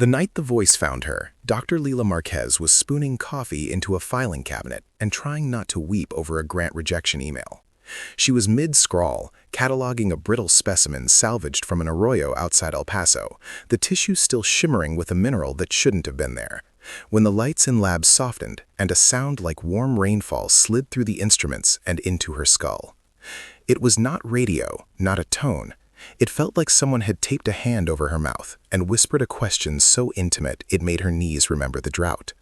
The night the voice found her, Dr. Leila Marquez was spooning coffee into a filing cabinet and trying not to weep over a grant rejection email. She was mid-scrawl, cataloging a brittle specimen salvaged from an arroyo outside El Paso, the tissue still shimmering with a mineral that shouldn't have been there, when the lights in lab softened and a sound like warm rainfall slid through the instruments and into her skull. It was not radio, not a tone. It felt like someone had taped a hand over her mouth and whispered a question so intimate it made her knees remember the drought.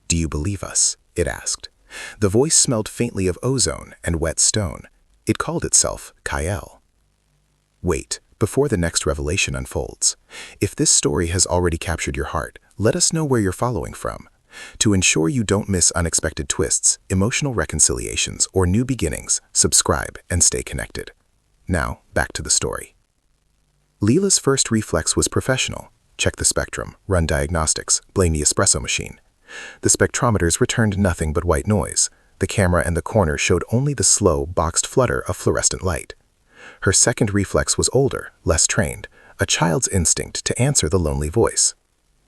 "Do you believe us?" it asked. The voice smelled faintly of ozone and wet stone. It called itself Kyle. Wait, before the next revelation unfolds. If this story has already captured your heart, let us know where you're following from. To ensure you don't miss unexpected twists, emotional reconciliations, or new beginnings, subscribe and stay connected. Now, back to the story. Leila's first reflex was professional. Check the spectrum, run diagnostics, blame the espresso machine. The spectrometers returned nothing but white noise. The camera in the corner showed only the slow, boxed flutter of fluorescent light. Her second reflex was older, less trained, a child's instinct to answer the lonely voice.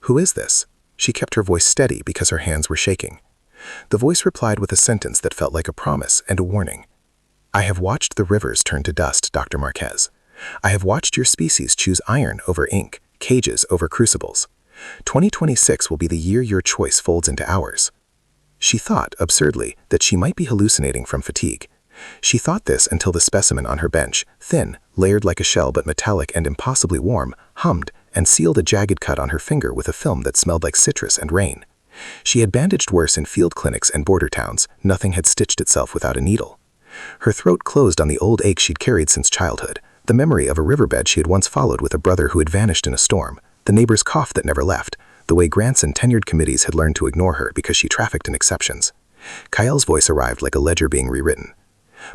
"Who is this?" She kept her voice steady because her hands were shaking. The voice replied with a sentence that felt like a promise and a warning. "I have watched the rivers turn to dust, Dr. Marquez. I have watched your species choose iron over ink, cages over crucibles. 2026 will be the year your choice folds into ours." She thought, absurdly, that she might be hallucinating from fatigue. She thought this until the specimen on her bench, thin, layered like a shell but metallic and impossibly warm, hummed and sealed a jagged cut on her finger with a film that smelled like citrus and rain. She had bandaged worse in field clinics and border towns. Nothing had stitched itself without a needle. Her throat closed on the old ache she'd carried since childhood, the memory of a riverbed she had once followed with a brother who had vanished in a storm, the neighbor's cough that never left, the way grants and tenured committees had learned to ignore her because she trafficked in exceptions. Kyle's voice arrived like a ledger being rewritten.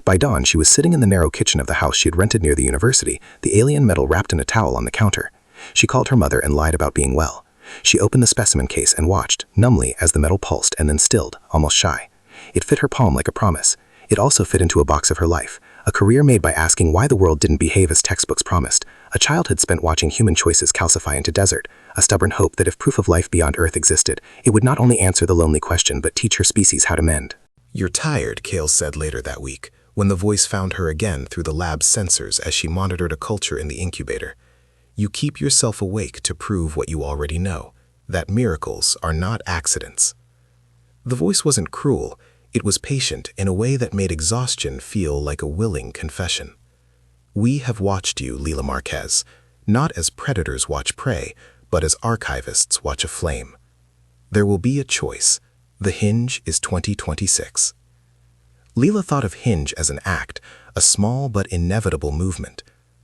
By dawn, she was sitting in the narrow kitchen of the house she had rented near the university, the alien metal wrapped in a towel on the counter. She called her mother and lied about being well. She opened the specimen case and watched, numbly, as the metal pulsed and then stilled, almost shy. It fit her palm like a promise. It also fit into a box of her life, a career made by asking why the world didn't behave as textbooks promised, a childhood spent watching human choices calcify into desert, a stubborn hope that if proof of life beyond Earth existed, it would not only answer the lonely question but teach her species how to mend. "You're tired," Kale said later that week, when the voice found her again through the lab's sensors as she monitored a culture in the incubator. "You keep yourself awake to prove what you already know, that miracles are not accidents." The voice wasn't cruel. It was patient in a way that made exhaustion feel like a willing confession. "We have watched you, Leila Marquez, not as predators watch prey, but as archivists watch a flame. There will be a choice. The hinge is 2026. Leila thought of hinge as an act, a small but inevitable movement.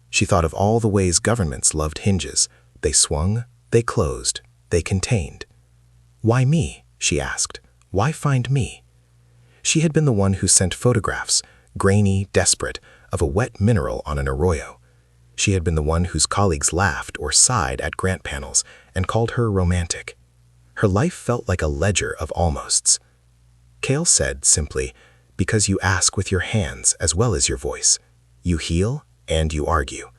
She thought of all the ways governments loved hinges. They swung, they closed, they contained. "Why me?" she asked. "Why find me?" She had been the one who sent photographs, grainy, desperate, of a wet mineral on an arroyo. She had been the one whose colleagues laughed or sighed at grant panels and called her romantic. Her life felt like a ledger of almosts. Kale said simply, "Because you ask with your hands as well as your voice. You heal and you argue.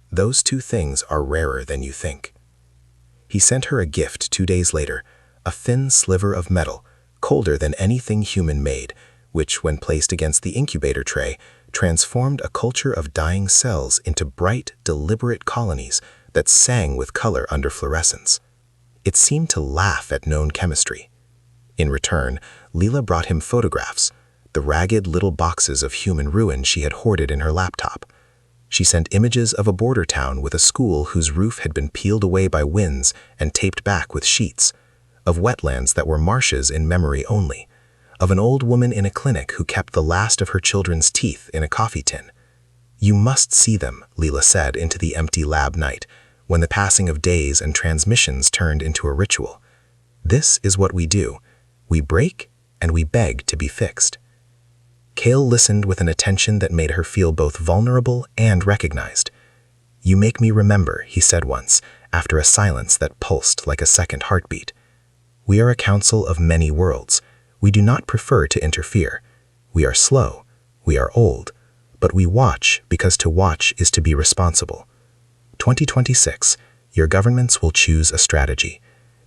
Those two things are rarer than you think." He sent her a gift 2 days later, a thin sliver of metal, colder than anything human made, which, when placed against the incubator tray, transformed a culture of dying cells into bright, deliberate colonies that sang with color under fluorescence. It seemed to laugh at known chemistry. In return, Leila brought him photographs, the ragged little boxes of human ruin she had hoarded in her laptop. She sent images of a border town with a school whose roof had been peeled away by winds and taped back with sheets, of wetlands that were marshes in memory only, of an old woman in a clinic who kept the last of her children's teeth in a coffee tin. "You must see them," Leila said into the empty lab night, when the passing of days and transmissions turned into a ritual. "This is what we do. We break and we beg to be fixed." Kale listened with an attention that made her feel both vulnerable and recognized. "You make me remember," he said once, after a silence that pulsed like a second heartbeat. "We are a council of many worlds. We do not prefer to interfere. We are slow. We are old. But we watch because to watch is to be responsible. 2026, your governments will choose a strategy.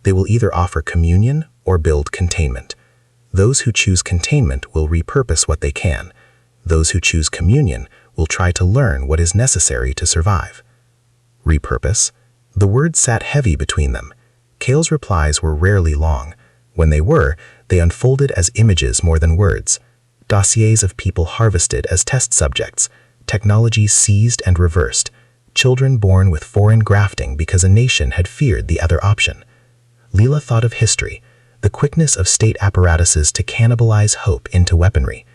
They will either offer communion or build containment. Those who choose containment will repurpose what they can. Those who choose communion will try to learn what is necessary to survive. Repurpose? The word sat heavy between them. Kale's replies were rarely long. When they were, they unfolded as images more than words. Dossiers of people harvested as test subjects, technologies seized and reversed, children born with foreign grafting because a nation had feared the other option. Leela thought of history, the quickness of state apparatuses to cannibalize hope into weaponry.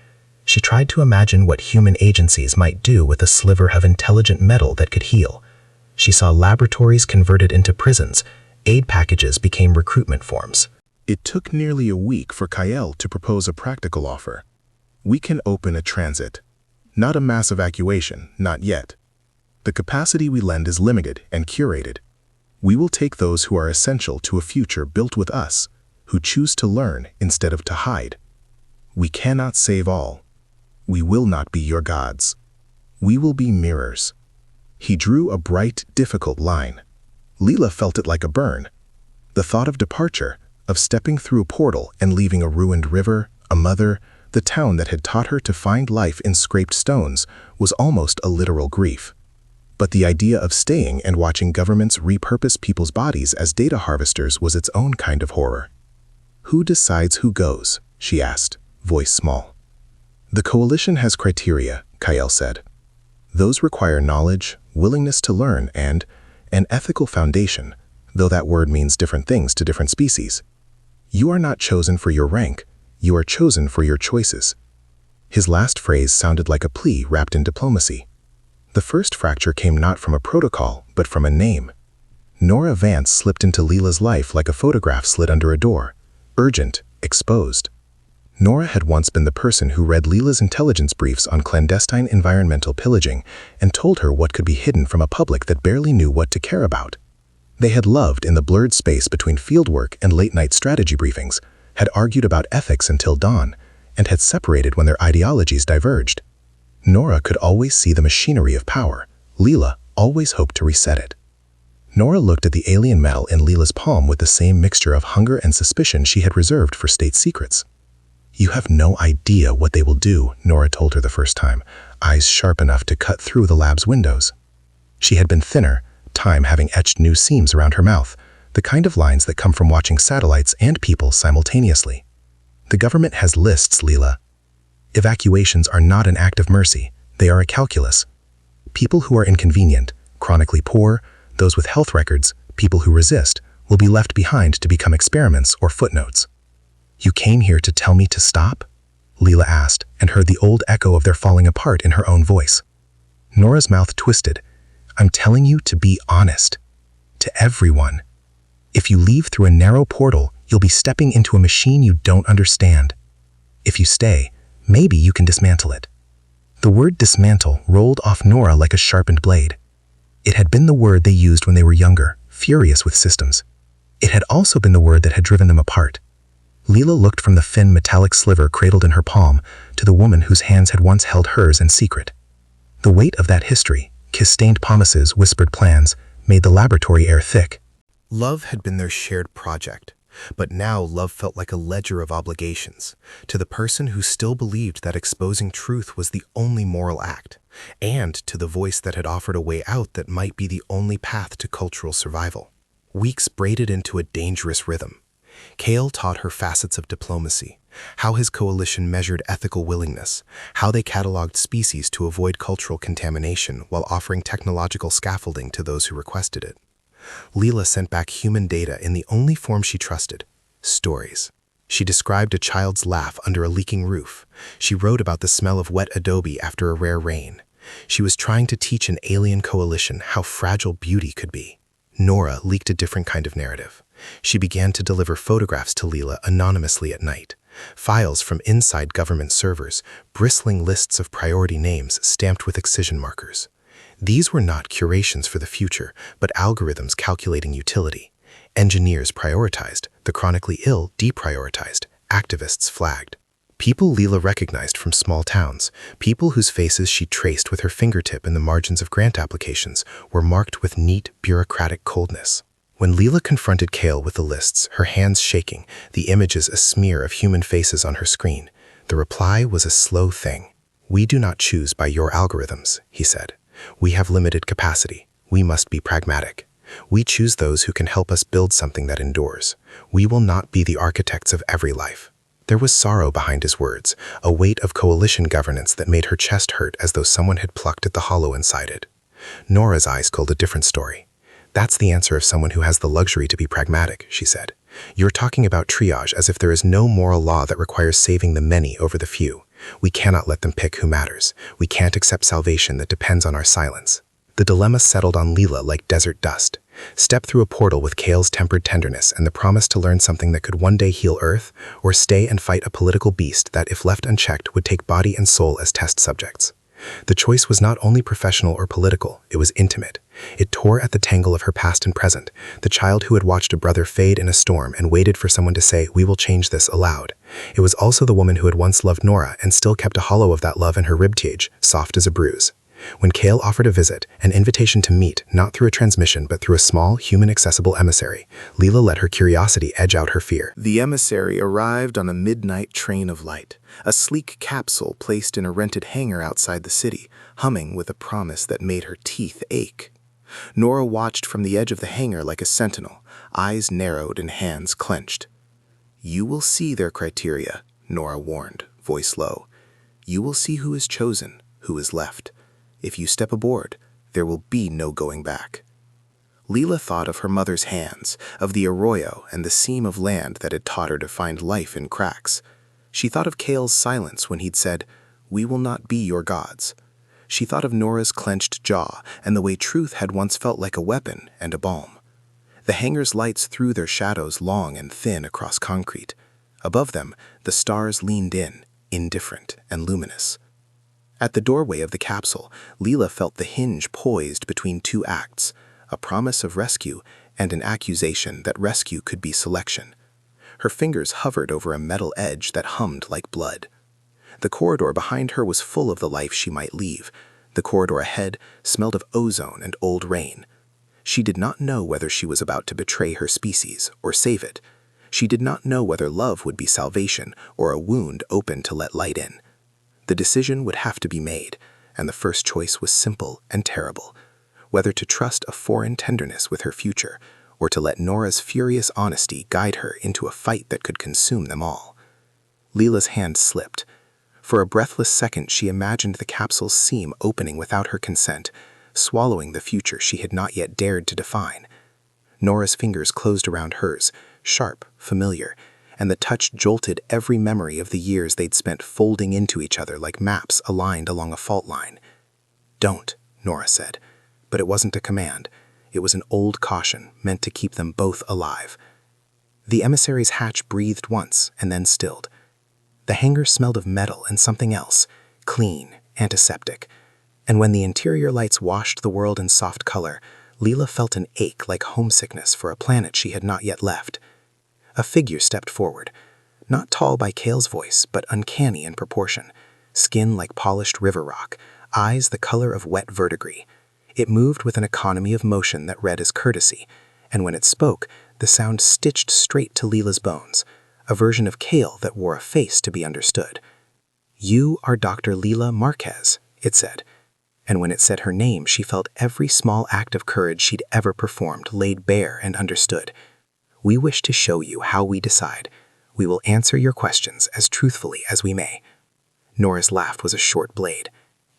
She tried to imagine what human agencies might do with a sliver of intelligent metal that could heal. She saw laboratories converted into prisons, aid packages became recruitment forms. It took nearly a week for Kyle to propose a practical offer. We can open a transit. Not a mass evacuation, not yet. The capacity we lend is limited and curated. We will take those who are essential to a future built with us, who choose to learn instead of to hide. We cannot save all. We will not be your gods. We will be mirrors. He drew a bright, difficult line. Leela felt it like a burn. The thought of departure, of stepping through a portal and leaving a ruined river, a mother, the town that had taught her to find life in scraped stones, was almost a literal grief. But the idea of staying and watching governments repurpose people's bodies as data harvesters was its own kind of horror. Who decides who goes? She asked, voice small. The coalition has criteria, Kyle said. Those require knowledge, willingness to learn, and an ethical foundation, though that word means different things to different species. You are not chosen for your rank, you are chosen for your choices. His last phrase sounded like a plea wrapped in diplomacy. The first fracture came not from a protocol, but from a name. Nora Vance slipped into Leela's life like a photograph slid under a door, urgent, exposed. Nora had once been the person who read Leela's intelligence briefs on clandestine environmental pillaging and told her what could be hidden from a public that barely knew what to care about. They had loved in the blurred space between fieldwork and late-night strategy briefings, had argued about ethics until dawn, and had separated when their ideologies diverged. Nora could always see the machinery of power. Leela always hoped to reset it. Nora looked at the alien metal in Leela's palm with the same mixture of hunger and suspicion she had reserved for state secrets. You have no idea what they will do, Nora told her the first time, eyes sharp enough to cut through the lab's windows. She had been thinner, time having etched new seams around her mouth, the kind of lines that come from watching satellites and people simultaneously. The government has lists, Leela. Evacuations are not an act of mercy, they are a calculus. People who are inconvenient, chronically poor, those with health records, people who resist, will be left behind to become experiments or footnotes. You came here to tell me to stop? Leela asked, and heard the old echo of their falling apart in her own voice. Nora's mouth twisted. I'm telling you to be honest. To everyone. If you leave through a narrow portal, you'll be stepping into a machine you don't understand. If you stay, maybe you can dismantle it. The word dismantle rolled off Nora like a sharpened blade. It had been the word they used when they were younger, furious with systems. It had also been the word that had driven them apart. Leela looked from the thin metallic sliver cradled in her palm to the woman whose hands had once held hers in secret. The weight of that history, kiss-stained promises, whispered plans, made the laboratory air thick. Love had been their shared project, but now love felt like a ledger of obligations to the person who still believed that exposing truth was the only moral act, and to the voice that had offered a way out that might be the only path to cultural survival. Weeks braided into a dangerous rhythm. Kale taught her facets of diplomacy, how his coalition measured ethical willingness, how they cataloged species to avoid cultural contamination while offering technological scaffolding to those who requested it. Leela sent back human data in the only form she trusted, stories. She described a child's laugh under a leaking roof. She wrote about the smell of wet adobe after a rare rain. She was trying to teach an alien coalition how fragile beauty could be. Nora leaked a different kind of narrative. She began to deliver photographs to Leela anonymously at night, files from inside government servers, bristling lists of priority names stamped with excision markers. These were not curations for the future, but algorithms calculating utility. Engineers prioritized, the chronically ill deprioritized, activists flagged. People Leela recognized from small towns, people whose faces she traced with her fingertip in the margins of grant applications, were marked with neat, bureaucratic coldness. When Leela confronted Kale with the lists, her hands shaking, the images a smear of human faces on her screen, the reply was a slow thing. "We do not choose by your algorithms," he said. "We have limited capacity. We must be pragmatic. We choose those who can help us build something that endures. We will not be the architects of every life." There was sorrow behind his words, a weight of coalition governance that made her chest hurt as though someone had plucked at the hollow inside it. Nora's eyes told a different story. "That's the answer of someone who has the luxury to be pragmatic," she said. "You're talking about triage as if there is no moral law that requires saving the many over the few. We cannot let them pick who matters. We can't accept salvation that depends on our silence." The dilemma settled on Leela like desert dust. Step through a portal with Kale's tempered tenderness and the promise to learn something that could one day heal Earth, or stay and fight a political beast that, if left unchecked, would take body and soul as test subjects. The choice was not only professional or political, it was intimate. It tore at the tangle of her past and present, the child who had watched a brother fade in a storm and waited for someone to say, "We will change this," aloud. It was also the woman who had once loved Nora and still kept a hollow of that love in her ribcage, soft as a bruise. When Kale offered a visit, an invitation to meet, not through a transmission but through a small, human-accessible emissary, Leela let her curiosity edge out her fear. The emissary arrived on a midnight train of light, a sleek capsule placed in a rented hangar outside the city, humming with a promise that made her teeth ache. Nora watched from the edge of the hangar like a sentinel, eyes narrowed and hands clenched. "You will see their criteria," Nora warned, voice low. "You will see who is chosen, who is left. If you step aboard, there will be no going back." Leela thought of her mother's hands, of the arroyo and the seam of land that had taught her to find life in cracks. She thought of Kale's silence when he'd said, "We will not be your gods." She thought of Nora's clenched jaw and the way truth had once felt like a weapon and a balm. The hangar's lights threw their shadows long and thin across concrete. Above them, the stars leaned in, indifferent and luminous. At the doorway of the capsule, Leela felt the hinge poised between two acts, a promise of rescue and an accusation that rescue could be selection. Her fingers hovered over a metal edge that hummed like blood. The corridor behind her was full of the life she might leave. The corridor ahead smelled of ozone and old rain. She did not know whether she was about to betray her species or save it. She did not know whether love would be salvation or a wound open to let light in. The decision would have to be made, and the first choice was simple and terrible: whether to trust a foreign tenderness with her future, or to let Nora's furious honesty guide her into a fight that could consume them all. Leela's hand slipped. For a breathless second she imagined the capsule's seam opening without her consent, swallowing the future she had not yet dared to define. Nora's fingers closed around hers, sharp, familiar, and the touch jolted every memory of the years they'd spent folding into each other like maps aligned along a fault line. "Don't," Nora said. But it wasn't a command. It was an old caution meant to keep them both alive. The emissary's hatch breathed once and then stilled. The hangar smelled of metal and something else, clean, antiseptic. And when the interior lights washed the world in soft color, Leela felt an ache like homesickness for a planet she had not yet left. A figure stepped forward, not tall by Kale's voice, but uncanny in proportion, skin like polished river rock, eyes the color of wet verdigris. It moved with an economy of motion that read as courtesy, and when it spoke, the sound stitched straight to Leela's bones, a version of Kale that wore a face to be understood. "You are Dr. Leela Marquez," it said, and when it said her name, she felt every small act of courage she'd ever performed laid bare and understood. "We wish to show you how we decide. We will answer your questions as truthfully as we may." Nora's laugh was a short blade.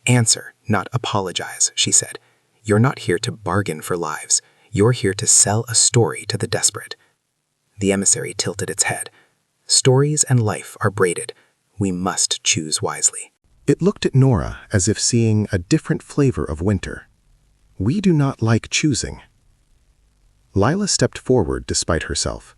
"Answer, not apologize," she said. "You're not here to bargain for lives. You're here to sell a story to the desperate." The emissary tilted its head. "Stories and life are braided. We must choose wisely." It looked at Nora as if seeing a different flavor of winter. "We do not like choosing." Lila stepped forward despite herself.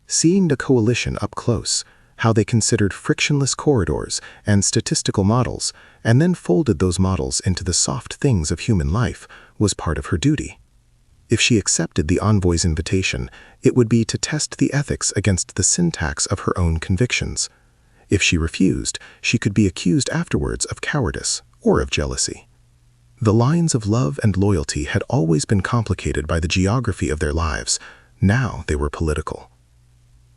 Seeing the coalition up close, how they considered frictionless corridors and statistical models, and then folded those models into the soft things of human life, was part of her duty. If she accepted the envoy's invitation, it would be to test the ethics against the syntax of her own convictions. If she refused, she could be accused afterwards of cowardice or of jealousy. The lines of love and loyalty had always been complicated by the geography of their lives, Now they were political.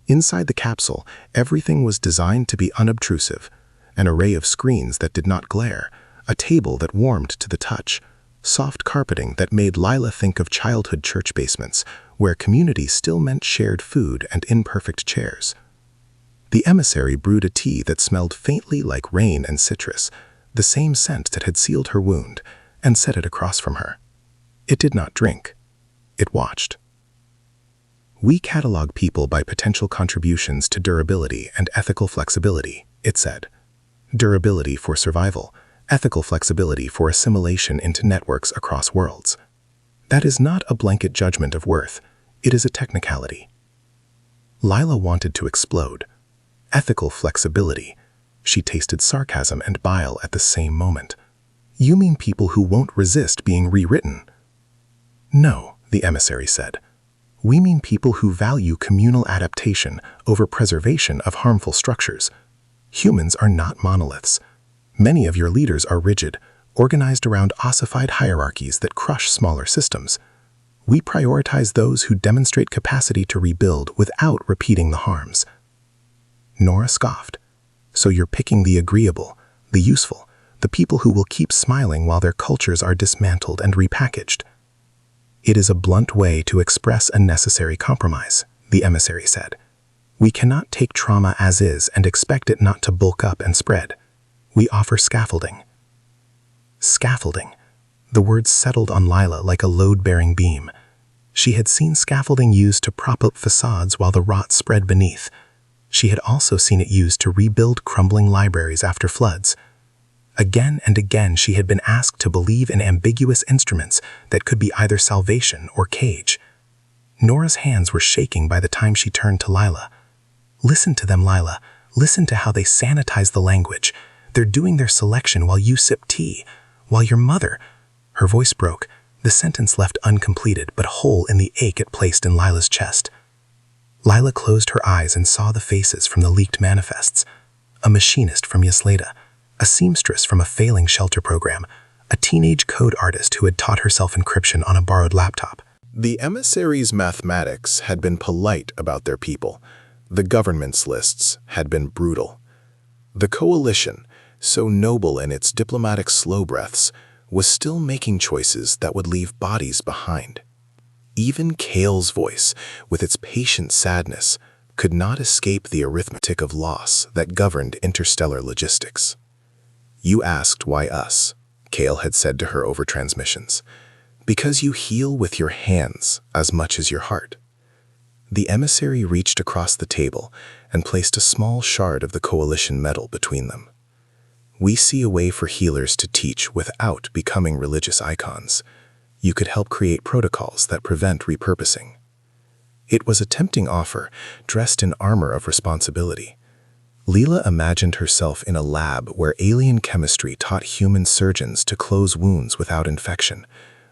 Inside the capsule, everything was designed to be unobtrusive. An array of screens that did not glare, a table that warmed to the touch, soft carpeting that made Lila think of childhood church basements, where community still meant shared food and imperfect chairs. The emissary brewed a tea that smelled faintly like rain and citrus, the same scent that had sealed her wound, and set it across from her. It did not drink. It watched. "We catalog people by potential contributions to durability and ethical flexibility," it said. Durability for survival, ethical flexibility for assimilation into networks across worlds. That is not a blanket judgment of worth. It is a technicality. Lila wanted to explode. Ethical flexibility. She tasted sarcasm and bile at the same moment. "You mean people who won't resist being rewritten?" "No," the emissary said. "We mean people who value communal adaptation over preservation of harmful structures. Humans are not monoliths. Many of your leaders are rigid, organized around ossified hierarchies that crush smaller systems. We prioritize those who demonstrate capacity to rebuild without repeating the harms." Nora scoffed. "So you're picking the agreeable, the useful, the people who will keep smiling while their cultures are dismantled and repackaged." "It is a blunt way to express a necessary compromise," the emissary said. "We cannot take trauma as is and expect it not to bulk up and spread. We offer scaffolding." Scaffolding. The word settled on Lila like a load-bearing beam. She had seen scaffolding used to prop up facades while the rot spread beneath. She had also seen it used to rebuild crumbling libraries after floods. Again and again she had been asked to believe in ambiguous instruments that could be either salvation or cage. Nora's hands were shaking by the time she turned to Lila. "Listen to them, Lila. Listen to how they sanitize the language. They're doing their selection while you sip tea. While your mother—" Her voice broke, the sentence left uncompleted but whole in the ache it placed in Lila's chest. Lila closed her eyes and saw the faces from the leaked manifests. A machinist from Yasleda, a seamstress from a failing shelter program, a teenage code artist who had taught herself encryption on a borrowed laptop. The emissaries' mathematics had been polite about their people. The government's lists had been brutal. The coalition, so noble in its diplomatic slow breaths, was still making choices that would leave bodies behind. Even Kale's voice, with its patient sadness, could not escape the arithmetic of loss that governed interstellar logistics. "You asked why us," Kale had said to her over transmissions. "Because you heal with your hands as much as your heart." The emissary reached across the table and placed a small shard of the coalition metal between them. "We see a way for healers to teach without becoming religious icons. You could help create protocols that prevent repurposing." It was a tempting offer, dressed in armor of responsibility. Leela imagined herself in a lab where alien chemistry taught human surgeons to close wounds without infection,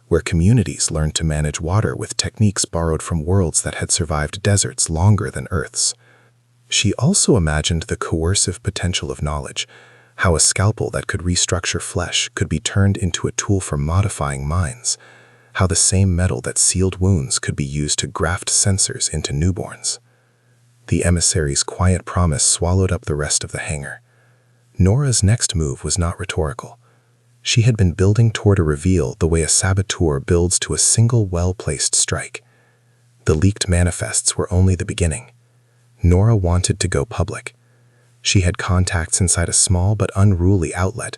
where communities learned to manage water with techniques borrowed from worlds that had survived deserts longer than Earth's. She also imagined the coercive potential of knowledge, how a scalpel that could restructure flesh could be turned into a tool for modifying minds, how the same metal that sealed wounds could be used to graft sensors into newborns. The emissary's quiet promise swallowed up the rest of the hangar. Nora's next move was not rhetorical. She had been building toward a reveal the way a saboteur builds to a single well-placed strike. The leaked manifests were only the beginning. Nora wanted to go public. She had contacts inside a small but unruly outlet,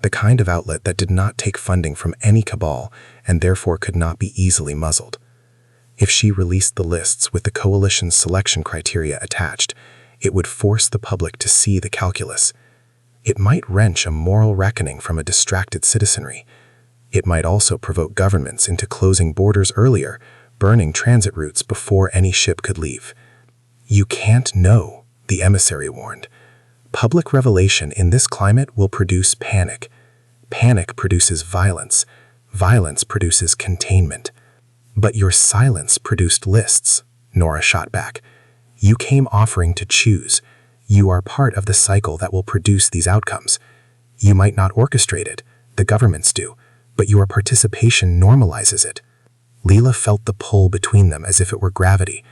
the kind of outlet that did not take funding from any cabal and therefore could not be easily muzzled. If she released the lists with the coalition's selection criteria attached, it would force the public to see the calculus. It might wrench a moral reckoning from a distracted citizenry. It might also provoke governments into closing borders earlier, burning transit routes before any ship could leave. "You can't know," the emissary warned. "Public revelation in this climate will produce panic. Panic produces violence. Violence produces containment." "But your silence produced lists," Nora shot back. "You came offering to choose. You are part of the cycle that will produce these outcomes. You might not orchestrate it, the governments do, but your participation normalizes it." Leela felt the pull between them as if it were gravity.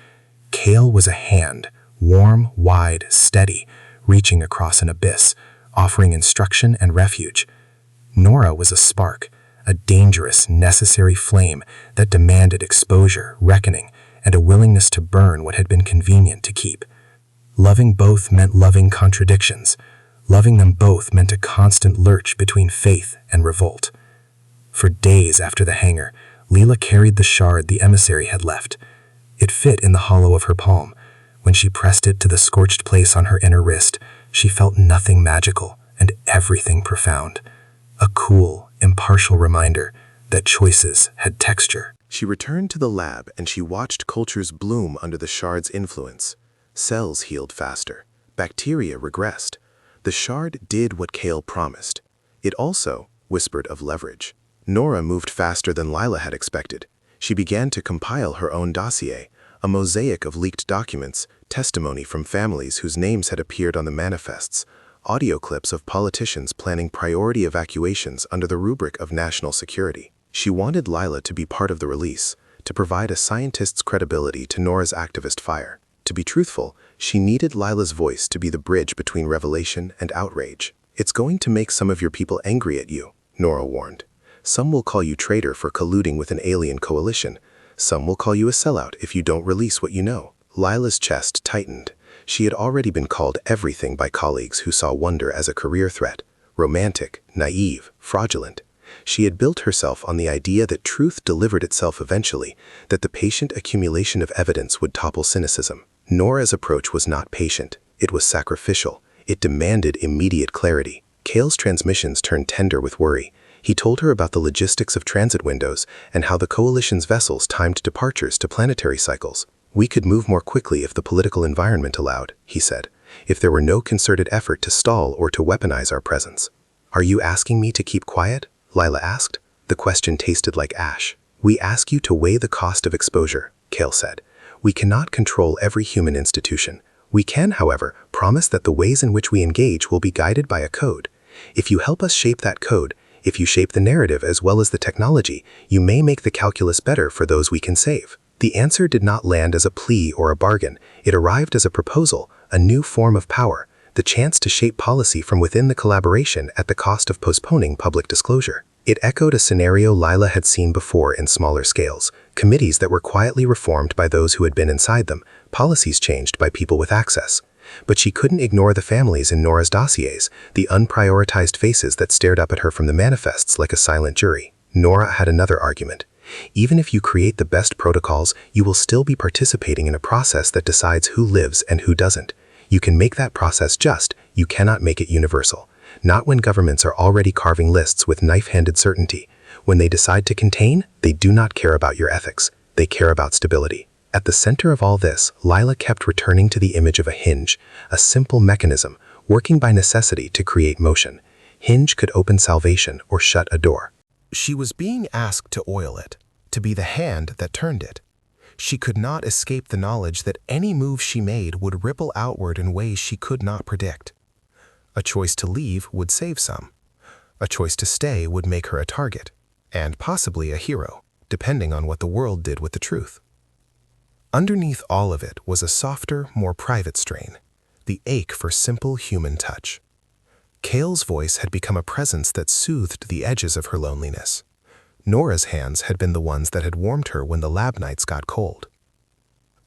Cale was a hand, warm, wide, steady, reaching across an abyss, offering instruction and refuge. Nora was a spark, a dangerous, necessary flame that demanded exposure, reckoning, and a willingness to burn what had been convenient to keep. Loving both meant loving contradictions. Loving them both meant a constant lurch between faith and revolt. For days after the hangar, Leela carried the shard the emissary had left. It fit in the hollow of her palm. When she pressed it to the scorched place on her inner wrist, she felt nothing magical and everything profound. A cool, impartial reminder that choices had texture. She returned to the lab and she watched cultures bloom under the shard's influence. Cells healed faster. Bacteria regressed. The shard did what Cale promised. It also whispered of leverage. Nora moved faster than Lila had expected. She began to compile her own dossier, a mosaic of leaked documents, testimony from families whose names had appeared on the manifests, audio clips of politicians planning priority evacuations under the rubric of national security. She wanted Lila to be part of the release, to provide a scientist's credibility to Nora's activist fire. To be truthful, she needed Lila's voice to be the bridge between revelation and outrage. "It's going to make some of your people angry at you," Nora warned. "Some will call you traitor for colluding with an alien coalition. Some will call you a sellout if you don't release what you know." Lila's chest tightened. She had already been called everything by colleagues who saw wonder as a career threat. Romantic, naive, fraudulent. She had built herself on the idea that truth delivered itself eventually, that the patient accumulation of evidence would topple cynicism. Nora's approach was not patient. It was sacrificial. It demanded immediate clarity. Cale's transmissions turned tender with worry. He told her about the logistics of transit windows and how the coalition's vessels timed departures to planetary cycles. "We could move more quickly if the political environment allowed," he said, "if there were no concerted effort to stall or to weaponize our presence." "Are you asking me to keep quiet?" Lila asked. The question tasted like ash. "We ask you to weigh the cost of exposure," Cale said. "We cannot control every human institution. We can, however, promise that the ways in which we engage will be guided by a code. If you help us shape that code, if you shape the narrative as well as the technology, you may make the calculus better for those we can save." The answer did not land as a plea or a bargain. It arrived as a proposal, a new form of power, the chance to shape policy from within the collaboration at the cost of postponing public disclosure. It echoed a scenario Lila had seen before in smaller scales, committees that were quietly reformed by those who had been inside them, policies changed by people with access. But she couldn't ignore the families in Nora's dossiers, the unprioritized faces that stared up at her from the manifests like a silent jury. Nora had another argument. Even if you create the best protocols, you will still be participating in a process that decides who lives and who doesn't. You can make that process just, you cannot make it universal. Not when governments are already carving lists with knife-handed certainty. When they decide to contain, they do not care about your ethics. They care about stability. At the center of all this, Lila kept returning to the image of a hinge, a simple mechanism, working by necessity to create motion. Hinge could open salvation or shut a door. She was being asked to oil it, to be the hand that turned it. She could not escape the knowledge that any move she made would ripple outward in ways she could not predict. A choice to leave would save some. A choice to stay would make her a target, and possibly a hero, depending on what the world did with the truth. Underneath all of it was a softer, more private strain, the ache for simple human touch. Cale's voice had become a presence that soothed the edges of her loneliness. Nora's hands had been the ones that had warmed her when the lab nights got cold.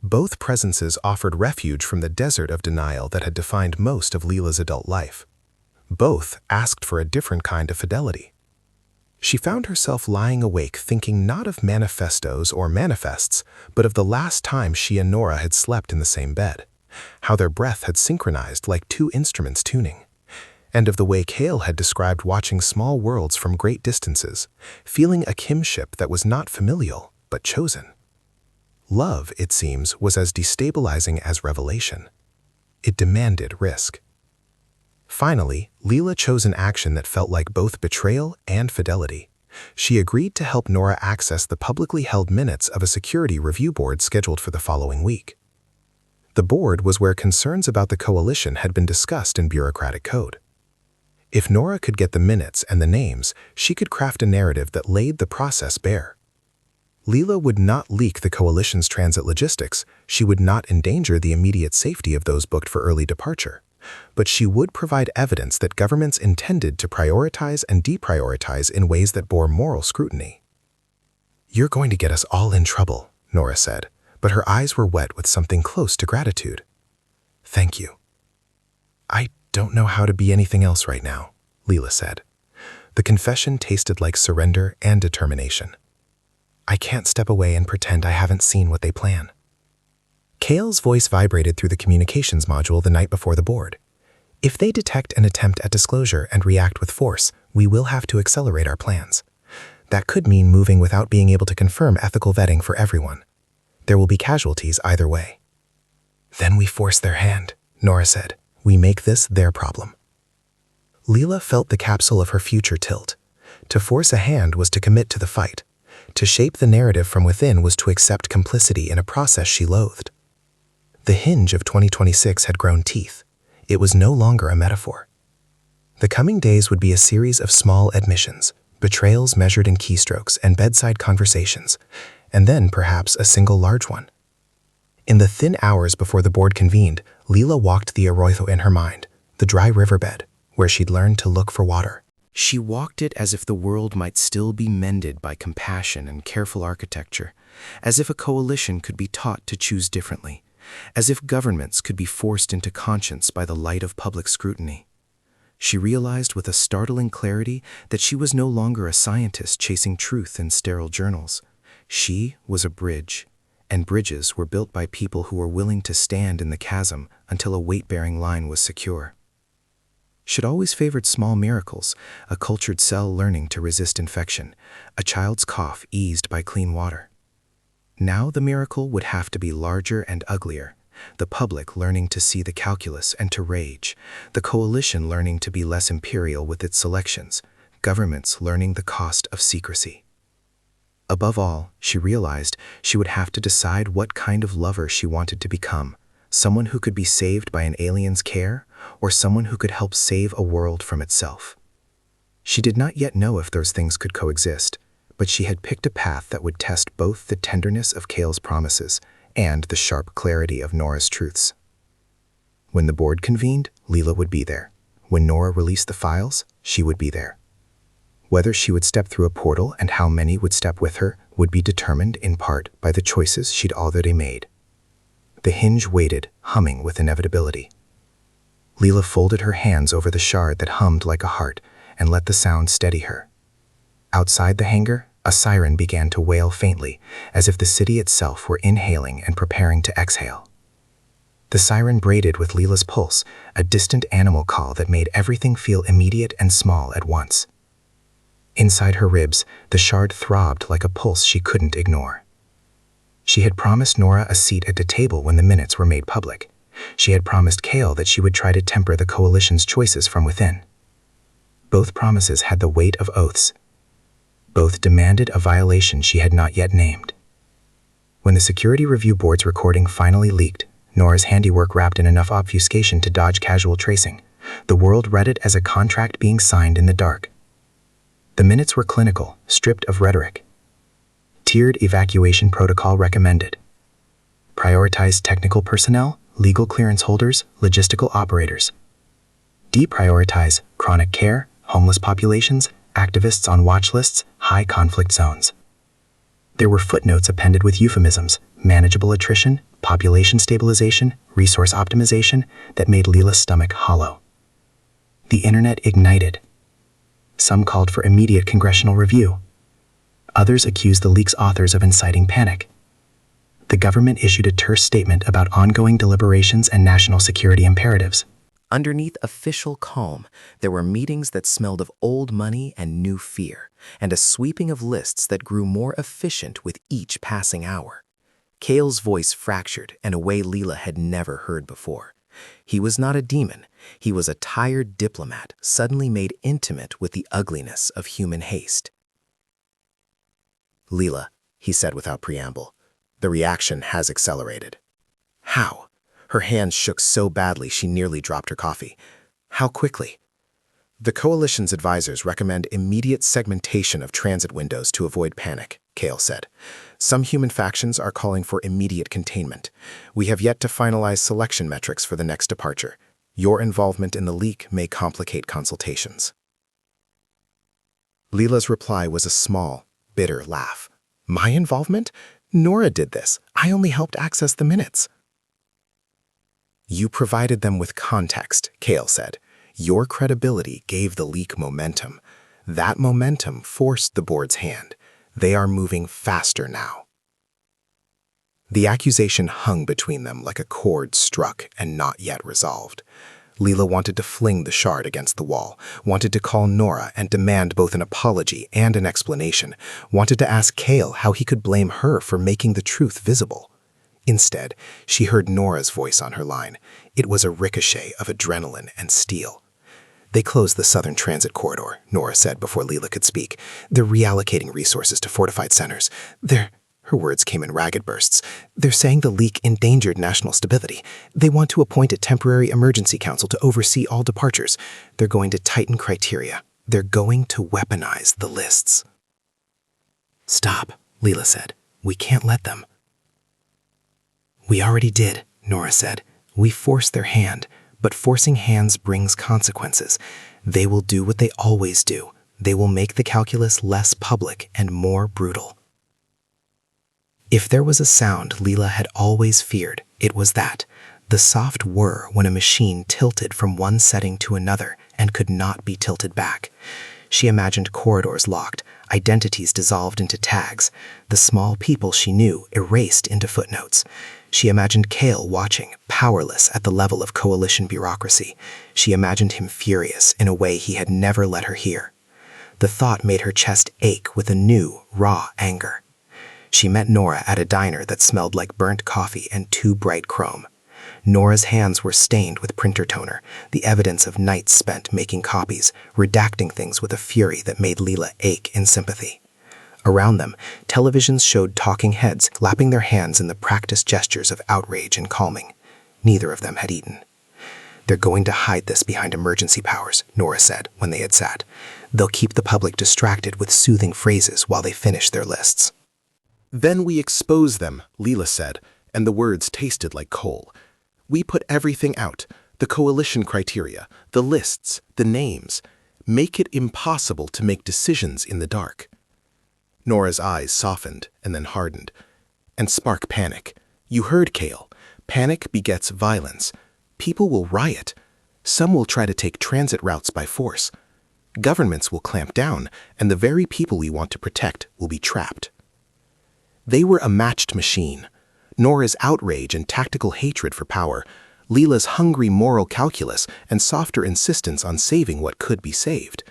Both presences offered refuge from the desert of denial that had defined most of Leela's adult life. Both asked for a different kind of fidelity. She found herself lying awake thinking not of manifestos or manifests, but of the last time she and Nora had slept in the same bed, how their breath had synchronized like two instruments tuning, and of the way Cale had described watching small worlds from great distances, feeling a kinship that was not familial, but chosen. Love, it seems, was as destabilizing as revelation. It demanded risk. Finally, Leela chose an action that felt like both betrayal and fidelity. She agreed to help Nora access the publicly held minutes of a security review board scheduled for the following week. The board was where concerns about the coalition had been discussed in bureaucratic code. If Nora could get the minutes and the names, she could craft a narrative that laid the process bare. Leela would not leak the coalition's transit logistics, she would not endanger the immediate safety of those booked for early departure. But she would provide evidence that governments intended to prioritize and deprioritize in ways that bore moral scrutiny. "You're going to get us all in trouble," Nora said, but her eyes were wet with something close to gratitude. "Thank you." "I don't know how to be anything else right now," Leela said. The confession tasted like surrender and determination. "I can't step away and pretend I haven't seen what they plan." Kale's voice vibrated through the communications module the night before the board. "If they detect an attempt at disclosure and react with force, we will have to accelerate our plans. That could mean moving without being able to confirm ethical vetting for everyone. There will be casualties either way." "Then we force their hand," Nora said. "We make this their problem." Leela felt the capsule of her future tilt. To force a hand was to commit to the fight. To shape the narrative from within was to accept complicity in a process she loathed. The hinge of 2026 had grown teeth. It was no longer a metaphor. The coming days would be a series of small admissions, betrayals measured in keystrokes and bedside conversations, and then perhaps a single large one. In the thin hours before the board convened, Leela walked the Arroyo in her mind, the dry riverbed, where she'd learned to look for water. She walked it as if the world might still be mended by compassion and careful architecture, as if a coalition could be taught to choose differently, as if governments could be forced into conscience by the light of public scrutiny. She realized with a startling clarity that she was no longer a scientist chasing truth in sterile journals. She was a bridge, and bridges were built by people who were willing to stand in the chasm until a weight-bearing line was secure. She'd always favored small miracles, a cultured cell learning to resist infection, a child's cough eased by clean water. Now the miracle would have to be larger and uglier, the public learning to see the calculus and to rage, the coalition learning to be less imperial with its selections, governments learning the cost of secrecy. Above all, she realized she would have to decide what kind of lover she wanted to become, someone who could be saved by an alien's care, or someone who could help save a world from itself. She did not yet know if those things could coexist, but she had picked a path that would test both the tenderness of Kale's promises and the sharp clarity of Nora's truths. When the board convened, Leela would be there. When Nora released the files, she would be there. Whether she would step through a portal and how many would step with her would be determined in part by the choices she'd already made. The hinge waited, humming with inevitability. Leela folded her hands over the shard that hummed like a heart and let the sound steady her. Outside the hangar, a siren began to wail faintly, as if the city itself were inhaling and preparing to exhale. The siren braided with Leela's pulse, a distant animal call that made everything feel immediate and small at once. Inside her ribs, the shard throbbed like a pulse she couldn't ignore. She had promised Nora a seat at the table when the minutes were made public. She had promised Kale that she would try to temper the coalition's choices from within. Both promises had the weight of oaths. Both demanded a violation she had not yet named. When the Security Review Board's recording finally leaked, Nora's handiwork wrapped in enough obfuscation to dodge casual tracing, the world read it as a contract being signed in the dark. The minutes were clinical, stripped of rhetoric. Tiered evacuation protocol recommended. Prioritized technical personnel, legal clearance holders, logistical operators. Deprioritize chronic care, homeless populations, activists on watch lists, high conflict zones. There were footnotes appended with euphemisms, manageable attrition, population stabilization, resource optimization, that made Leela's stomach hollow. The internet ignited. Some called for immediate congressional review. Others accused the leak's authors of inciting panic. The government issued a terse statement about ongoing deliberations and national security imperatives. Underneath official calm, there were meetings that smelled of old money and new fear, and a sweeping of lists that grew more efficient with each passing hour. Kale's voice fractured in a way Leela had never heard before. He was not a demon. He was a tired diplomat suddenly made intimate with the ugliness of human haste. "Leela," he said without preamble, "the reaction has accelerated." "How?" Her hands shook so badly she nearly dropped her coffee. "How quickly?" The coalition's advisors recommend immediate segmentation of transit windows to avoid panic, Kale said. Some human factions are calling for immediate containment. We have yet to finalize selection metrics for the next departure. Your involvement in the leak may complicate consultations. Leela's reply was a small, bitter laugh. My involvement? Nora did this. I only helped access the minutes. You provided them with context, Kale said. Your credibility gave the leak momentum. That momentum forced the board's hand. They are moving faster now. The accusation hung between them like a chord struck and not yet resolved. Leela wanted to fling the shard against the wall, wanted to call Nora and demand both an apology and an explanation, wanted to ask Kale how he could blame her for making the truth visible. Instead, she heard Nora's voice on her line. It was a ricochet of adrenaline and steel. They closed the southern transit corridor, Nora said before Leela could speak. They're reallocating resources to fortified centers. Her words came in ragged bursts. They're saying the leak endangered national stability. They want to appoint a temporary emergency council to oversee all departures. They're going to tighten criteria. They're going to weaponize the lists. Stop, Leela said. We can't let them. We already did, Nora said. We forced their hand. But forcing hands brings consequences. They will do what they always do. They will make the calculus less public and more brutal. If there was a sound Leela had always feared, it was that, the soft whir when a machine tilted from one setting to another and could not be tilted back. She imagined corridors locked, identities dissolved into tags, the small people she knew erased into footnotes. She imagined Kale watching, powerless at the level of coalition bureaucracy. She imagined him furious in a way he had never let her hear. The thought made her chest ache with a new, raw anger. She met Nora at a diner that smelled like burnt coffee and too bright chrome. Nora's hands were stained with printer toner, the evidence of nights spent making copies, redacting things with a fury that made Leela ache in sympathy. Around them, televisions showed talking heads clapping their hands in the practiced gestures of outrage and calming. Neither of them had eaten. They're going to hide this behind emergency powers, Nora said when they had sat. They'll keep the public distracted with soothing phrases while they finish their lists. Then we expose them, Leela said, and the words tasted like coal. We put everything out, the coalition criteria, the lists, the names. Make it impossible to make decisions in the dark. Nora's eyes softened and then hardened. And spark panic. You heard Kale. Panic begets violence. People will riot. Some will try to take transit routes by force. Governments will clamp down, and the very people we want to protect will be trapped. They were a matched machine. Nora's outrage and tactical hatred for power, Leela's hungry moral calculus and softer insistence on saving what could be saved.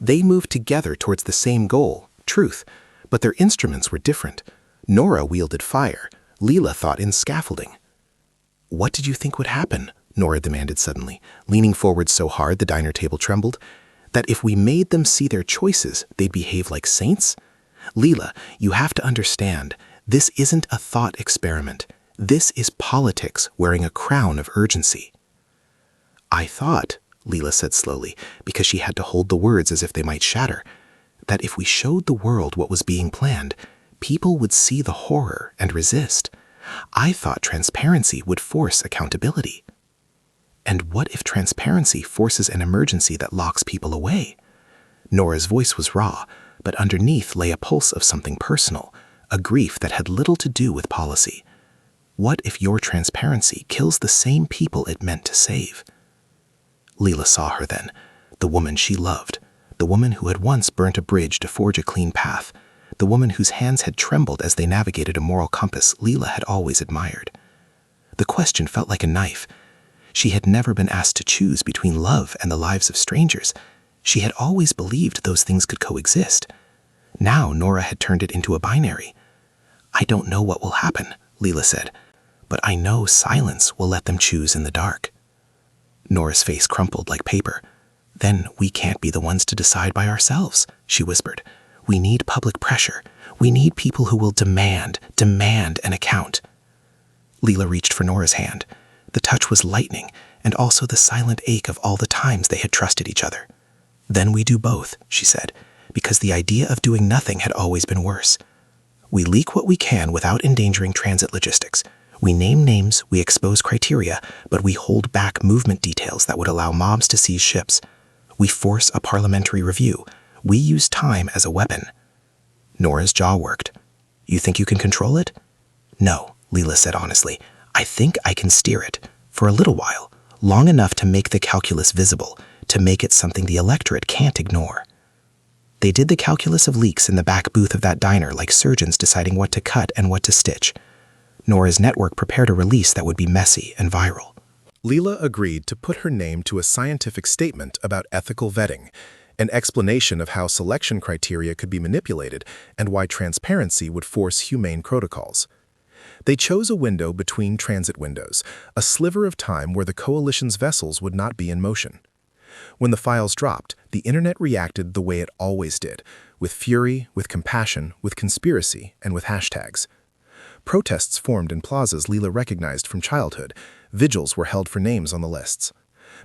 They moved together towards the same goal, truth, but their instruments were different. Nora wielded fire. Leela thought in scaffolding. What did you think would happen? Nora demanded suddenly, leaning forward so hard the diner table trembled. That if we made them see their choices, they'd behave like saints? Leela, you have to understand, this isn't a thought experiment. This is politics wearing a crown of urgency. I thought, Leela said slowly, because she had to hold the words as if they might shatter, that if we showed the world what was being planned, people would see the horror and resist. I thought transparency would force accountability. And what if transparency forces an emergency that locks people away? Nora's voice was raw, but underneath lay a pulse of something personal, a grief that had little to do with policy. What if your transparency kills the same people it meant to save? Leela saw her then, the woman she loved, the woman who had once burnt a bridge to forge a clean path, the woman whose hands had trembled as they navigated a moral compass Leela had always admired. The question felt like a knife. She had never been asked to choose between love and the lives of strangers. She had always believed those things could coexist. Now Nora had turned it into a binary. I don't know what will happen, Leela said, but I know silence will let them choose in the dark. Nora's face crumpled like paper. Then we can't be the ones to decide by ourselves, she whispered. We need public pressure. We need people who will demand an account. Leela reached for Nora's hand. The touch was lightning, and also the silent ache of all the times they had trusted each other. Then we do both, she said, because the idea of doing nothing had always been worse. We leak what we can without endangering transit logistics. We name names, we expose criteria, but we hold back movement details that would allow mobs to seize ships. We force a parliamentary review. We use time as a weapon. Nora's jaw worked. You think you can control it? No, Leela said honestly. I think I can steer it. For a little while. Long enough to make the calculus visible, to make it something the electorate can't ignore. They did the calculus of leaks in the back booth of that diner like surgeons deciding what to cut and what to stitch. Nora's network prepared a release that would be messy and viral. Leela agreed to put her name to a scientific statement about ethical vetting, an explanation of how selection criteria could be manipulated and why transparency would force humane protocols. They chose a window between transit windows, a sliver of time where the coalition's vessels would not be in motion. When the files dropped, the internet reacted the way it always did, with fury, with compassion, with conspiracy, and with hashtags. Protests formed in plazas Leela recognized from childhood. Vigils were held for names on the lists.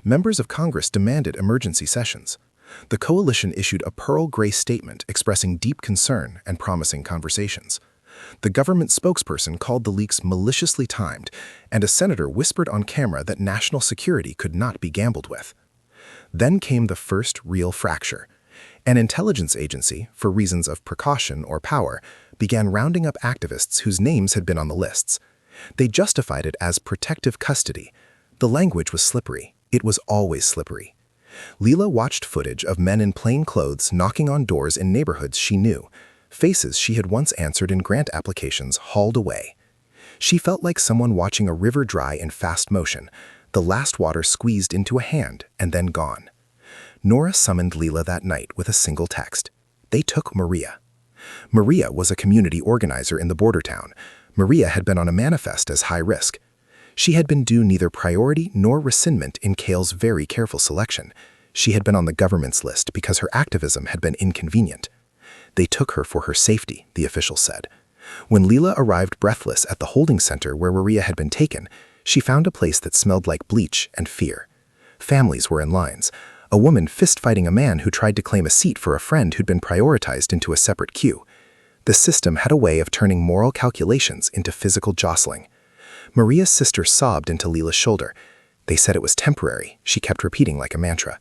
Members of Congress demanded emergency sessions. The coalition issued a pearl gray statement expressing deep concern and promising conversations. The government spokesperson called the leaks maliciously timed, and a senator whispered on camera that national security could not be gambled with. Then came the first real fracture. An intelligence agency, for reasons of precaution or power, began rounding up activists whose names had been on the lists. They justified it as protective custody. The language was slippery. It was always slippery. Leela watched footage of men in plain clothes knocking on doors in neighborhoods she knew, faces she had once answered in grant applications hauled away. She felt like someone watching a river dry in fast motion, the last water squeezed into a hand and then gone. Nora summoned Leela that night with a single text. They took Maria. Maria was a community organizer in the border town. Maria had been on a manifest as high risk. She had been due neither priority nor rescindment in Cale's very careful selection. She had been on the government's list because her activism had been inconvenient. They took her for her safety, the official said. When Leela arrived breathless at the holding center where Maria had been taken, she found a place that smelled like bleach and fear. Families were in lines. A woman fist-fighting a man who tried to claim a seat for a friend who'd been prioritized into a separate queue. The system had a way of turning moral calculations into physical jostling. Maria's sister sobbed into Leela's shoulder. They said it was temporary, she kept repeating like a mantra.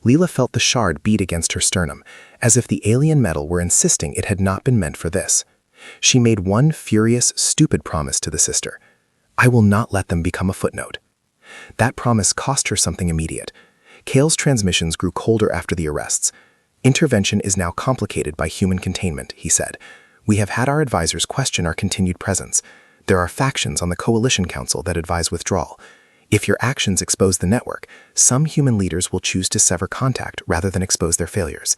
Leela felt the shard beat against her sternum, as if the alien metal were insisting it had not been meant for this. She made one furious, stupid promise to the sister. I will not let them become a footnote. That promise cost her something immediate. Cale's transmissions grew colder after the arrests. Intervention is now complicated by human containment, he said. We have had our advisors question our continued presence. There are factions on the Coalition Council that advise withdrawal. If your actions expose the network, some human leaders will choose to sever contact rather than expose their failures.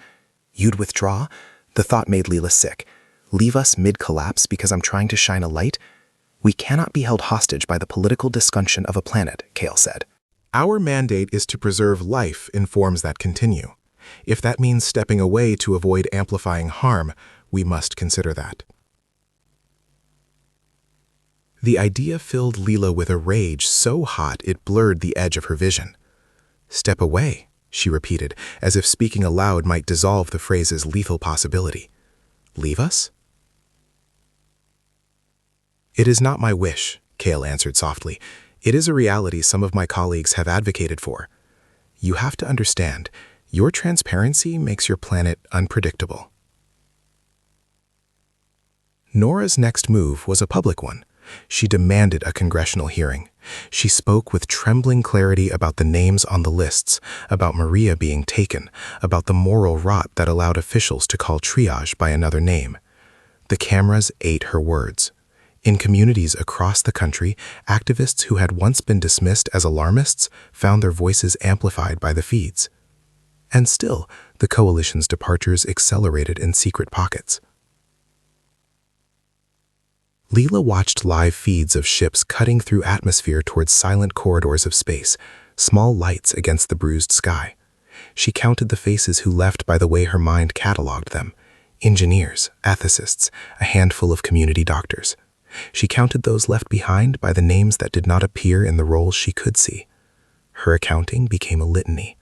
You'd withdraw? The thought made Leela sick. Leave us mid-collapse because I'm trying to shine a light? We cannot be held hostage by the political dysfunction of a planet, Cale said. Our mandate is to preserve life in forms that continue. If that means stepping away to avoid amplifying harm, we must consider that. The idea filled Leela with a rage so hot it blurred the edge of her vision. Step away, she repeated, as if speaking aloud might dissolve the phrase's lethal possibility. Leave us? It is not my wish, Cale answered softly. It is a reality some of my colleagues have advocated for. You have to understand, your transparency makes your planet unpredictable. Nora's next move was a public one. She demanded a congressional hearing. She spoke with trembling clarity about the names on the lists, about Maria being taken, about the moral rot that allowed officials to call triage by another name. The cameras ate her words. In communities across the country, activists who had once been dismissed as alarmists found their voices amplified by the feeds. And still, the coalition's departures accelerated in secret pockets. Leela watched live feeds of ships cutting through atmosphere towards silent corridors of space, small lights against the bruised sky. She counted the faces who left by the way her mind cataloged them. Engineers, ethicists, a handful of community doctors. She counted those left behind by the names that did not appear in the roles she could see. Her accounting became a litany.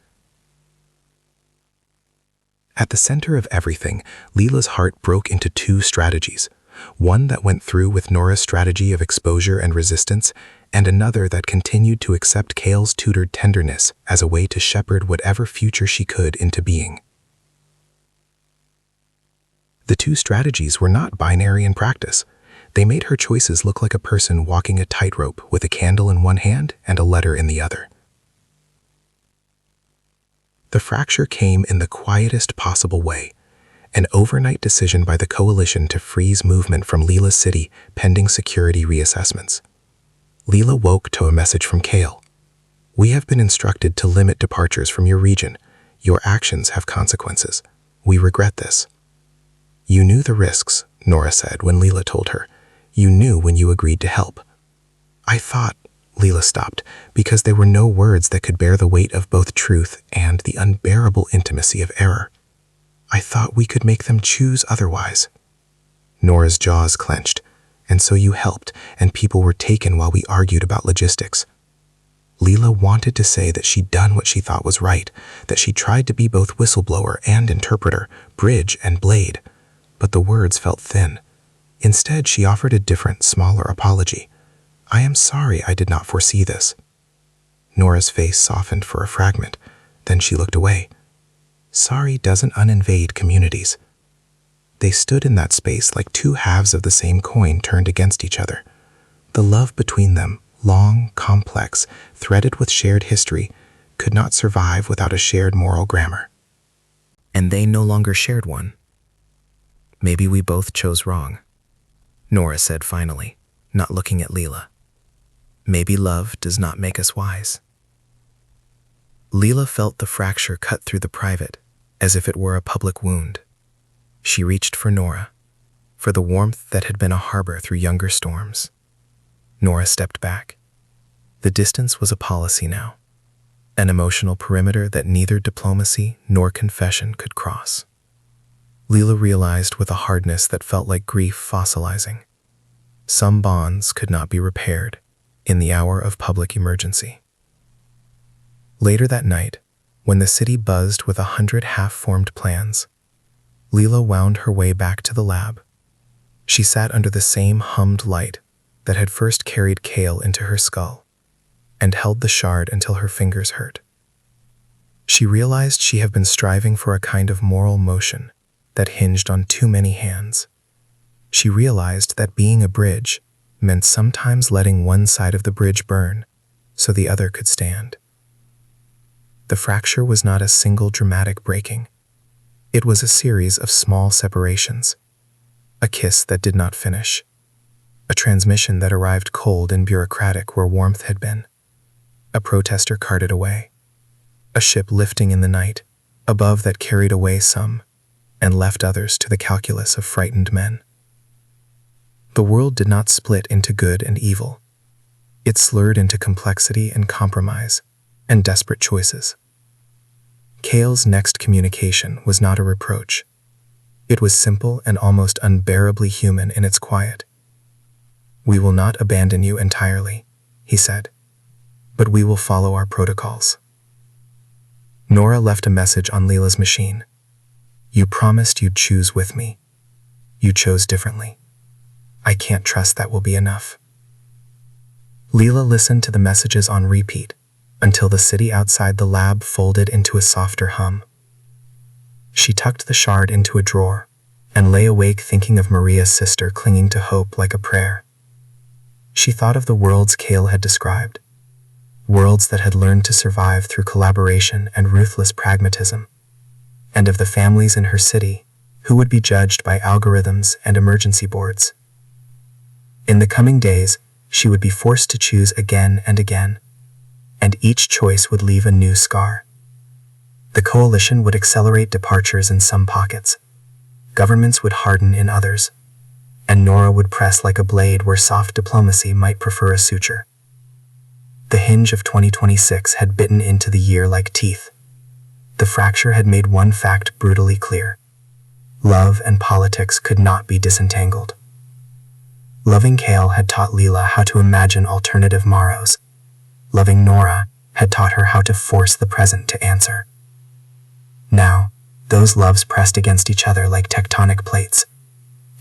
At the center of everything, Leela's heart broke into two strategies. One that went through with Nora's strategy of exposure and resistance, and another that continued to accept Kale's tutored tenderness as a way to shepherd whatever future she could into being. The two strategies were not binary in practice. They made her choices look like a person walking a tightrope with a candle in one hand and a letter in the other. The fracture came in the quietest possible way, an overnight decision by the coalition to freeze movement from Leela's city pending security reassessments. Leela woke to a message from Kale. "We have been instructed to limit departures from your region. Your actions have consequences. We regret this." "You knew the risks," Nora said when Leela told her. "You knew when you agreed to help." "I thought," Leela stopped, because there were no words that could bear the weight of both truth and the unbearable intimacy of error. "I thought we could make them choose otherwise." Nora's jaws clenched. "And so you helped, and people were taken while we argued about logistics." Leela wanted to say that she'd done what she thought was right, that she tried to be both whistleblower and interpreter, bridge and blade. But the words felt thin. Instead, she offered a different, smaller apology. "I am sorry I did not foresee this." Nora's face softened for a fragment. Then she looked away. Sorry doesn't uninvade communities. They stood in that space like two halves of the same coin turned against each other. The love between them, long, complex, threaded with shared history, could not survive without a shared moral grammar. And they no longer shared one. "Maybe we both chose wrong," Nora said finally, not looking at Leela. "Maybe love does not make us wise." Leela felt the fracture cut through the private, as if it were a public wound. She reached for Nora, for the warmth that had been a harbor through younger storms. Nora stepped back. The distance was a policy now, an emotional perimeter that neither diplomacy nor confession could cross. Leela realized with a hardness that felt like grief fossilizing. Some bonds could not be repaired in the hour of public emergency. Later that night, when the city buzzed with 100 half-formed plans, Leela wound her way back to the lab. She sat under the same hummed light that had first carried Kale into her skull, and held the shard until her fingers hurt. She realized she had been striving for a kind of moral motion that hinged on too many hands. She realized that being a bridge meant sometimes letting one side of the bridge burn so the other could stand. The fracture was not a single dramatic breaking. It was a series of small separations. A kiss that did not finish. A transmission that arrived cold and bureaucratic where warmth had been. A protester carted away. A ship lifting in the night, above that carried away some, and left others to the calculus of frightened men. The world did not split into good and evil. It slurred into complexity and compromise, and desperate choices. Kale's next communication was not a reproach. It was simple and almost unbearably human in its quiet. "We will not abandon you entirely," he said, "but we will follow our protocols." Nora left a message on Leela's machine. "You promised you'd choose with me. You chose differently. I can't trust that will be enough." Leela listened to the messages on repeat until the city outside the lab folded into a softer hum. She tucked the shard into a drawer and lay awake thinking of Maria's sister clinging to hope like a prayer. She thought of the worlds Kale had described, worlds that had learned to survive through collaboration and ruthless pragmatism, and of the families in her city who would be judged by algorithms and emergency boards. In the coming days, she would be forced to choose again and again, and each choice would leave a new scar. The coalition would accelerate departures in some pockets, governments would harden in others, and Nora would press like a blade where soft diplomacy might prefer a suture. The hinge of 2026 had bitten into the year like teeth. The fracture had made one fact brutally clear. Love and politics could not be disentangled. Loving Kale had taught Leela how to imagine alternative morrows. Loving Nora had taught her how to force the present to answer. Now, Those loves pressed against each other like tectonic plates,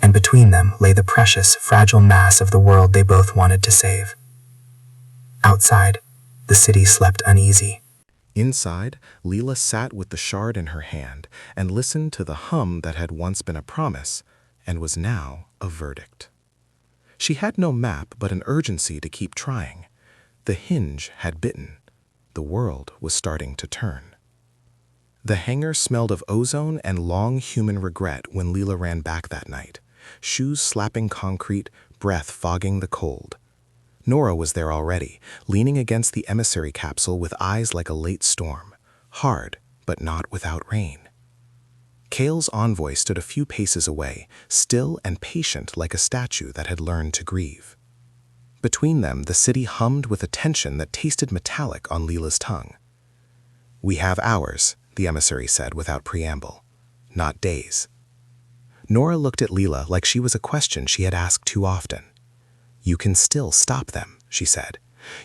and between them lay the precious, fragile mass of the world they both wanted to save. Outside, the city slept uneasy. Inside, Leela sat with the shard in her hand and listened to the hum that had once been a promise and was now a verdict. She had no map but an urgency to keep trying. The hinge had bitten. The world was starting to turn. The hangar smelled of ozone and long human regret when Leela ran back that night, shoes slapping concrete, breath fogging the cold. Nora was there already, leaning against the emissary capsule with eyes like a late storm, hard but not without rain. Kale's envoy stood a few paces away, still and patient like a statue that had learned to grieve. Between them, the city hummed with a tension that tasted metallic on Leela's tongue. "We have hours," the emissary said without preamble, "not days." Nora looked at Leela like she was a question she had asked too often. "You can still stop them," she said.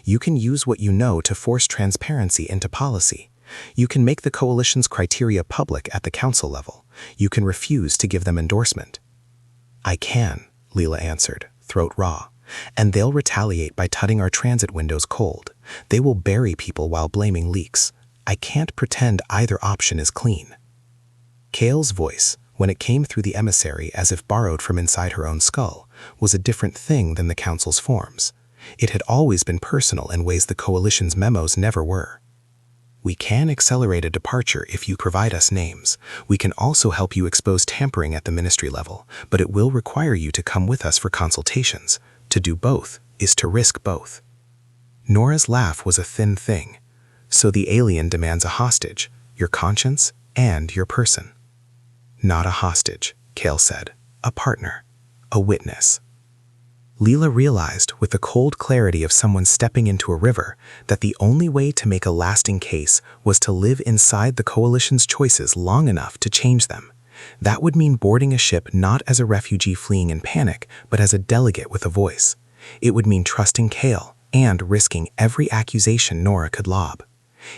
"You can use what you know to force transparency into policy. You can make the coalition's criteria public at the council level. You can refuse to give them endorsement." "I can," Leela answered, throat raw. "And they'll retaliate by tutting our transit windows cold. They will bury people while blaming leaks. I can't pretend either option is clean." Kale's voice, when it came through the emissary as if borrowed from inside her own skull, was a different thing than the council's forms. It had always been personal in ways the coalition's memos never were. "We can accelerate a departure if you provide us names. We can also help you expose tampering at the ministry level, but it will require you to come with us for consultations. To do both is to risk both." Nora's laugh was a thin thing. "So the alien demands a hostage, your conscience and your person." "Not a hostage," Kale said. "A partner. A witness." Leela realized, with the cold clarity of someone stepping into a river, that the only way to make a lasting case was to live inside the coalition's choices long enough to change them. That would mean boarding a ship not as a refugee fleeing in panic, but as a delegate with a voice. It would mean trusting Kale and risking every accusation Nora could lob.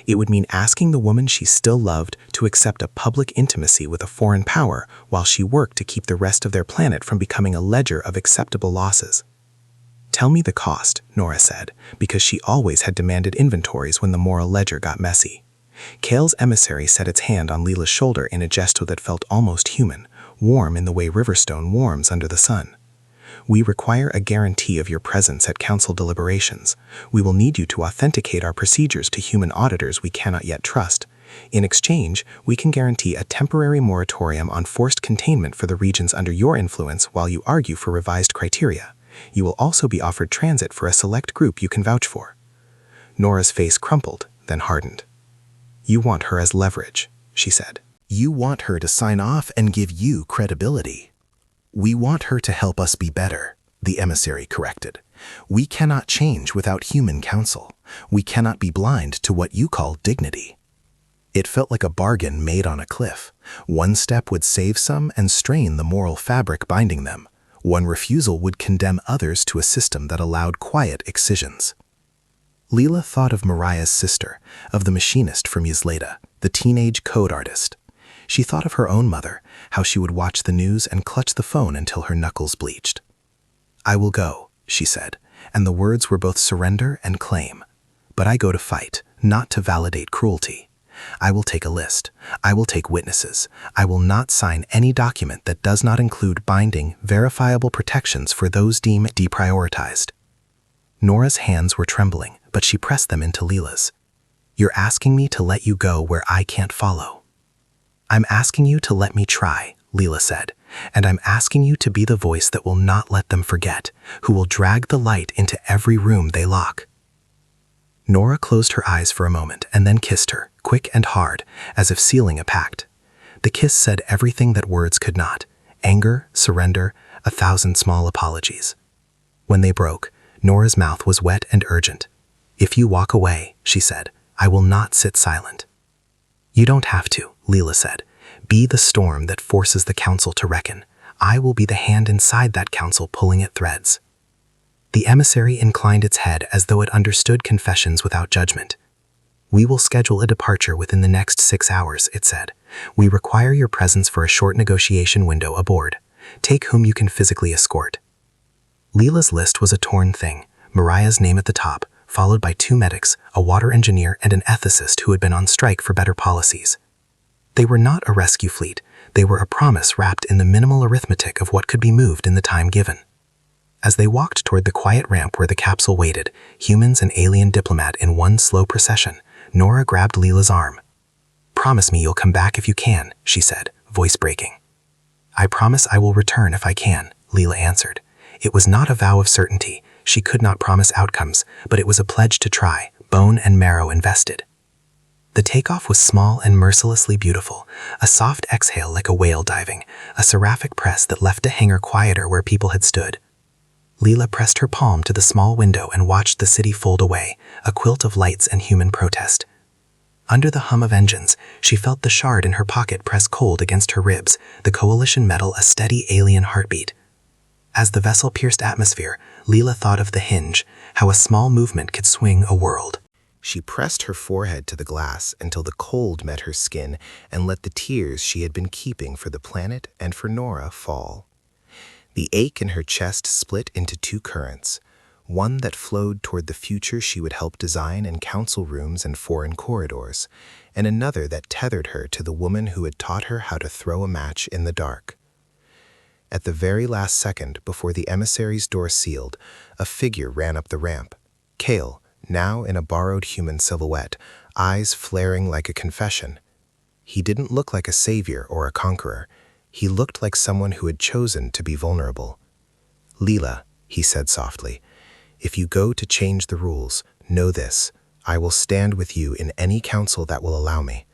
It would mean asking the woman she still loved to accept a public intimacy with a foreign power while she worked to keep the rest of their planet from becoming a ledger of acceptable losses. "Tell me the cost," Nora said, because she always had demanded inventories when the moral ledger got messy. Kale's emissary set its hand on Leela's shoulder in a gesture that felt almost human, warm in the way Riverstone warms under the sun. "We require a guarantee of your presence at council deliberations. We will need you to authenticate our procedures to human auditors we cannot yet trust. In exchange, we can guarantee a temporary moratorium on forced containment for the regions under your influence while you argue for revised criteria. You will also be offered transit for a select group you can vouch for." Nora's face crumpled, then hardened. "You want her as leverage," she said. "You want her to sign off and give you credibility." "We want her to help us be better," the emissary corrected. "We cannot change without human counsel. We cannot be blind to what you call dignity." It felt like a bargain made on a cliff. One step would save some and strain the moral fabric binding them. One refusal would condemn others to a system that allowed quiet excisions. Leela thought of Mariah's sister, of the machinist from Ysleta, the teenage code artist. She thought of her own mother, how she would watch the news and clutch the phone until her knuckles bleached. "I will go," she said, and the words were both surrender and claim. "But I go to fight, not to validate cruelty. I will take a list. I will take witnesses. I will not sign any document that does not include binding, verifiable protections for those deemed deprioritized." Nora's hands were trembling, but she pressed them into Leela's. "You're asking me to let you go where I can't follow." "I'm asking you to let me try," Leela said, "and I'm asking you to be the voice that will not let them forget, who will drag the light into every room they lock." Nora closed her eyes for a moment and then kissed her, quick and hard, as if sealing a pact. The kiss said everything that words could not: anger, surrender, 1,000 small apologies. When they broke, Nora's mouth was wet and urgent. "If you walk away," she said, "I will not sit silent." "You don't have to," Leela said. "Be the storm that forces the council to reckon. I will be the hand inside that council pulling at threads." The emissary inclined its head as though it understood confessions without judgment. "We will schedule a departure within the next 6 hours," it said. We require your presence for a short negotiation window aboard. Take whom you can physically escort. Leela's list was a torn thing, Mariah's name at the top, followed by 2 medics, a water engineer, and an ethicist who had been on strike for better policies. They were not a rescue fleet, they were a promise wrapped in the minimal arithmetic of what could be moved in the time given. As they walked toward the quiet ramp where the capsule waited, humans and alien diplomat in one slow procession, Nora grabbed Leela's arm. "Promise me you'll come back if you can," she said, voice breaking. "I promise I will return if I can," Leela answered. It was not a vow of certainty. She could not promise outcomes, but it was a pledge to try, bone and marrow invested. The takeoff was small and mercilessly beautiful, a soft exhale like a whale diving, a seraphic press that left a hangar quieter where people had stood. Leela pressed her palm to the small window and watched the city fold away, a quilt of lights and human protest. Under the hum of engines, she felt the shard in her pocket press cold against her ribs, the coalition metal a steady alien heartbeat. As the vessel pierced atmosphere, Leela thought of the hinge, how a small movement could swing a world. She pressed her forehead to the glass until the cold met her skin and let the tears she had been keeping for the planet and for Nora fall. The ache in her chest split into 2 currents, one that flowed toward the future she would help design in council rooms and foreign corridors, and another that tethered her to the woman who had taught her how to throw a match in the dark. At the very last second before the emissary's door sealed, a figure ran up the ramp. Kale, now in a borrowed human silhouette, eyes flaring like a confession. He didn't look like a savior or a conqueror. He looked like someone who had chosen to be vulnerable. "Leela," he said softly, "if you go to change the rules, know this. I will stand with you in any council that will allow me.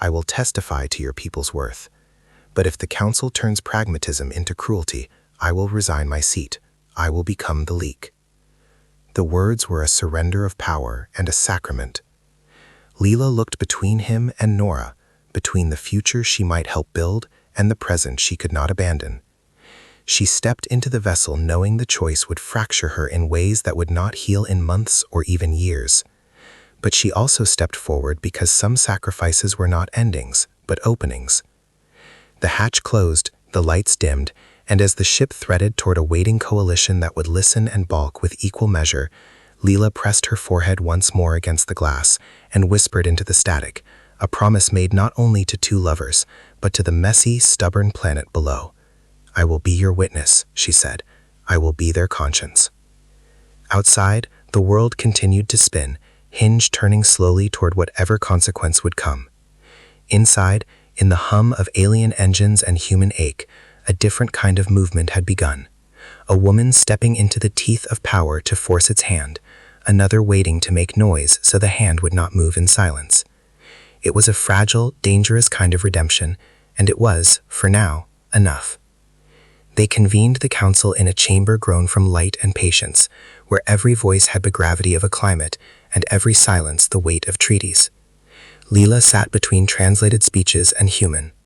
I will testify to your people's worth. But if the council turns pragmatism into cruelty, I will resign my seat. I will become the leak." The words were a surrender of power and a sacrament. Leela looked between him and Nora, between the future she might help build and the present she could not abandon. She stepped into the vessel knowing the choice would fracture her in ways that would not heal in months or even years. But she also stepped forward because some sacrifices were not endings, but openings. The hatch closed, the lights dimmed, and as the ship threaded toward a waiting coalition that would listen and balk with equal measure, Leela pressed her forehead once more against the glass and whispered into the static, a promise made not only to 2 lovers, but to the messy, stubborn planet below. "I will be your witness," she said. "I will be their conscience." Outside, the world continued to spin, hinge turning slowly toward whatever consequence would come. Inside, in the hum of alien engines and human ache, a different kind of movement had begun. A woman stepping into the teeth of power to force its hand, another waiting to make noise so the hand would not move in silence. It was a fragile, dangerous kind of redemption, and it was, for now, enough. They convened the council in a chamber grown from light and patience, where every voice had the gravity of a climate, and every silence the weight of treaties. Leela sat between translated speeches and human,